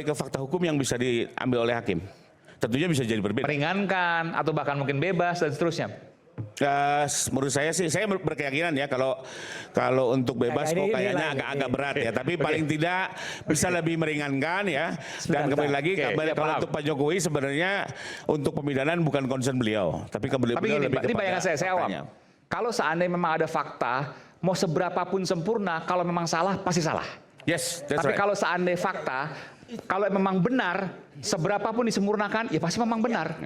ke fakta hukum yang bisa diambil oleh hakim. Tentunya bisa jadi berbeda. Meringankan atau bahkan mungkin bebas dan seterusnya. Menurut saya sih, saya berkeyakinan ya kalau untuk bebas kok kayaknya agak berat ya. Tapi paling tidak bisa lebih meringankan ya. Dan kembali lagi kalau untuk Pak Jokowi sebenarnya untuk pemidanaan bukan concern beliau. Tapi beliau gini, lebih Pak, ini bayangan saya awam. Kalau seandainya memang ada fakta, mau seberapapun sempurna, kalau memang salah pasti salah. Yes, that's tapi right. kalau seandainya fakta, kalau memang benar, seberapapun disempurnakan, ya pasti memang benar.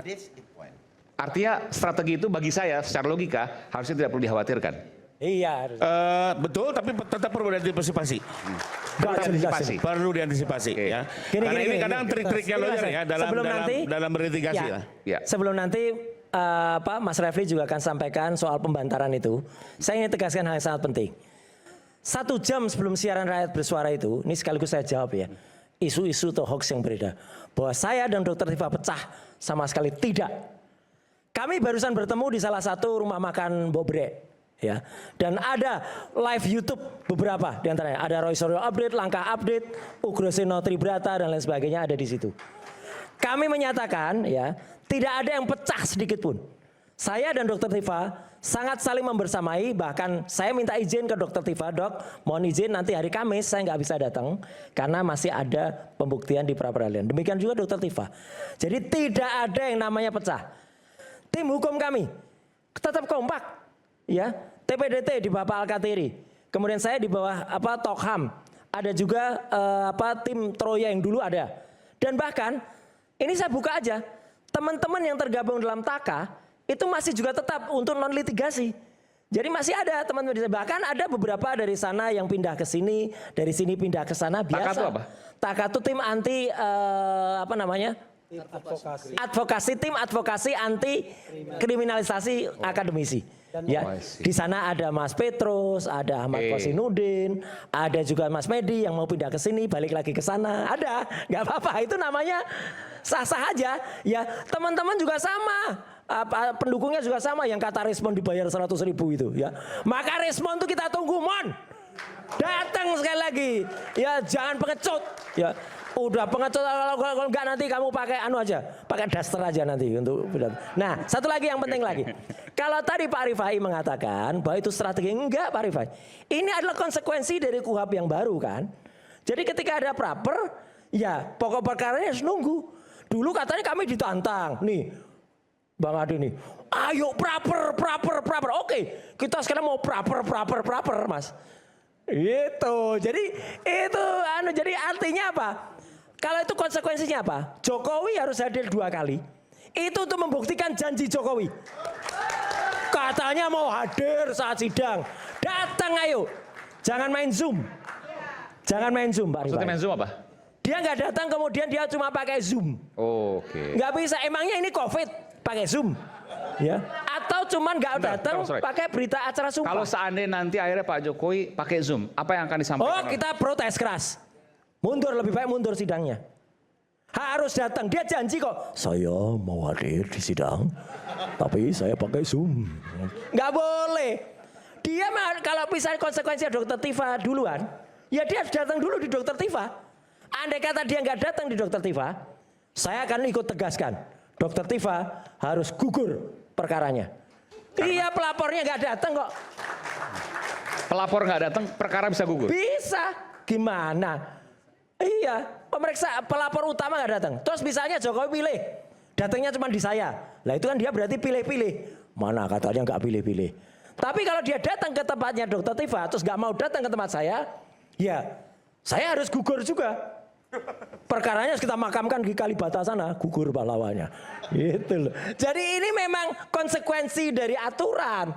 Artinya strategi itu bagi saya secara logika harusnya tidak perlu dikhawatirkan. Iya. Betul, tapi tetap perlu diantisipasi. Perlu diantisipasi ya. Karena ini kadang trik-triknya lawyer ya dalam beritigasi lah. Ya. Sebelum nanti Mas Refli juga akan sampaikan soal pembantaran itu, saya ingin tegaskan hal yang sangat penting. 1 jam sebelum siaran rakyat bersuara itu, ini sekaligus saya jawab ya, isu-isu atau hoax yang beredar, bahwa saya dan Dr. Tifa pecah sama sekali tidak. Kami barusan bertemu di salah satu rumah makan Bobrek, ya, dan ada live YouTube beberapa diantaranya, ada Roy Suryo update, Langkah update, Ugroseno Tribrata dan lain sebagainya ada di situ. Kami menyatakan ya, tidak ada yang pecah sedikit pun. Saya dan Dr. Tifa sangat saling membersamai, bahkan saya minta izin ke Dr. Tifa, Dok, mohon izin nanti hari Kamis saya nggak bisa datang karena masih ada pembuktian di pra-peradilan. Demikian juga Dr. Tifa. Jadi tidak ada yang namanya pecah. Tim hukum kami tetap kompak, ya. TPDT di Bapak Al-Katiri, kemudian saya di bawah Tokham, ada juga tim Troya yang dulu ada, dan bahkan ini saya buka aja, teman-teman yang tergabung dalam TAKA itu masih juga tetap untuk non litigasi. Jadi masih ada teman-teman, bahkan ada beberapa dari sana yang pindah ke sini, dari sini pindah ke sana biasa. TAKA itu apa? TAKA itu tim anti tim advokasi anti kriminalisasi akademisi. Ya, di sana ada Mas Petrus, ada Ahmad Kosinudin, ada juga Mas Medi yang mau pindah ke sini, balik lagi ke sana. Ada, nggak apa-apa. Itu namanya sah-sah aja. Ya, teman-teman juga sama. Pendukungnya juga sama. Yang kata Respon dibayar 100.000 itu. Ya, maka Respon tuh kita tunggu, mon. Datang sekali lagi. Ya, jangan pengecut. Ya. Udah pengecut, kalau enggak nanti kamu pakai pakai daster aja nanti untuk. Nah, satu lagi yang penting lagi. Kalau tadi Pak Rifai mengatakan bahwa itu strategi, enggak Pak Rifai. Ini adalah konsekuensi dari KUHP yang baru kan. Jadi ketika ada praper, ya pokok perkaranya harus nunggu. Dulu katanya kami ditantang, nih Bang Adi nih, ayo praper. Oke, kita sekarang mau praper Mas. Itu, jadi itu jadi artinya apa? Kalau itu konsekuensinya apa? Jokowi harus hadir 2 kali. Itu untuk membuktikan janji Jokowi. Katanya mau hadir saat sidang. Datang ayo. Jangan main Zoom. Jangan main Zoom, Pak Rifai. Maksudnya main Zoom apa? Dia nggak datang kemudian dia cuma pakai Zoom. Oke. Nggak bisa. Emangnya ini COVID pakai Zoom? Ya. Atau cuman nggak datang pakai berita acara sumpah. Kalau seandainya nanti akhirnya Pak Jokowi pakai Zoom, apa yang akan disampaikan? Oh, kita protes keras. Mundur, lebih baik mundur sidangnya. Harus datang, dia janji kok. Saya mau hadir di sidang, tapi saya pakai Zoom. Nggak boleh. Dia kalau misalnya konsekuensinya Dr. Tifa duluan, ya dia harus datang dulu di Dr. Tifa. Andai kata dia nggak datang di Dr. Tifa, saya akan ikut tegaskan. Dr. Tifa harus gugur perkaranya. Iya, pelapornya nggak datang kok. Pelapor nggak datang, perkara bisa gugur? Bisa. Gimana? Iya, pemeriksa pelapor utama nggak datang. Terus misalnya Jokowi pilih, datangnya cuma di saya. Lah itu kan dia berarti pilih-pilih. Mana katanya nggak pilih-pilih. Tapi kalau dia datang ke tempatnya Dr. Tifa, terus nggak mau datang ke tempat saya, ya saya harus gugur juga. Perkaranya kita makamkan di Kalibata sana, gugur pahlawannya. Gitu loh. Jadi ini memang konsekuensi dari aturan.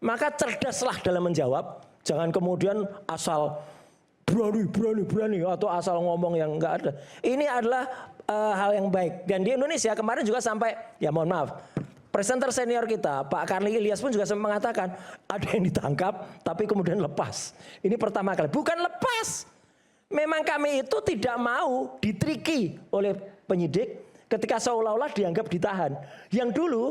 Maka cerdaslah dalam menjawab. Jangan kemudian asal berani atau asal ngomong yang enggak ada. Ini adalah hal yang baik. Dan di Indonesia kemarin juga sampai, ya mohon maaf, presenter senior kita Pak Karli Ilyas pun juga sempat mengatakan ada yang ditangkap tapi kemudian lepas. Ini pertama kali. Bukan lepas. Memang kami itu tidak mau ditriki oleh penyidik ketika seolah-olah dianggap ditahan. Yang dulu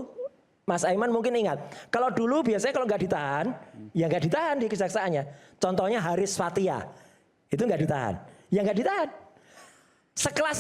Mas Aiman mungkin ingat, kalau dulu biasanya kalau nggak ditahan, ya nggak ditahan di kejaksaannya. Contohnya Haris Fathia. Itu nggak ditahan, ya nggak ditahan. sekelas